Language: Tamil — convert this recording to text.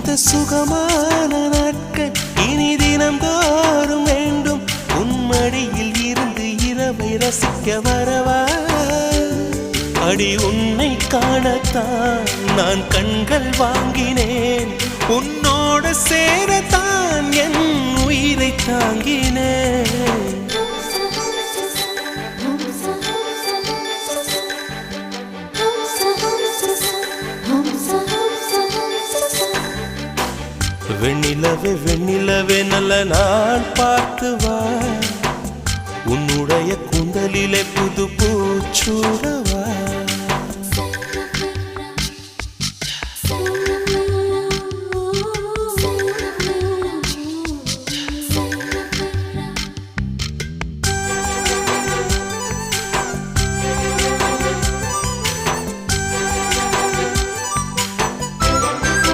இந்த சுகமான நாட்கள் இனி தினந்தோறும் வேண்டும் உன்மடியில் இருந்து இரவை ரசிக்க வரவா அடி உன்னை காணத்தான் நான் கண்கள் வாங்கினேன் உன்னோட சேரத்தான் என் உயிரை தாங்கினேன் வெண்ணிலவே வெண்ணிலவே நல்ல நான் பார்த்து வா உன்னுடைய கூந்தலிலே புது பூச்சூடவா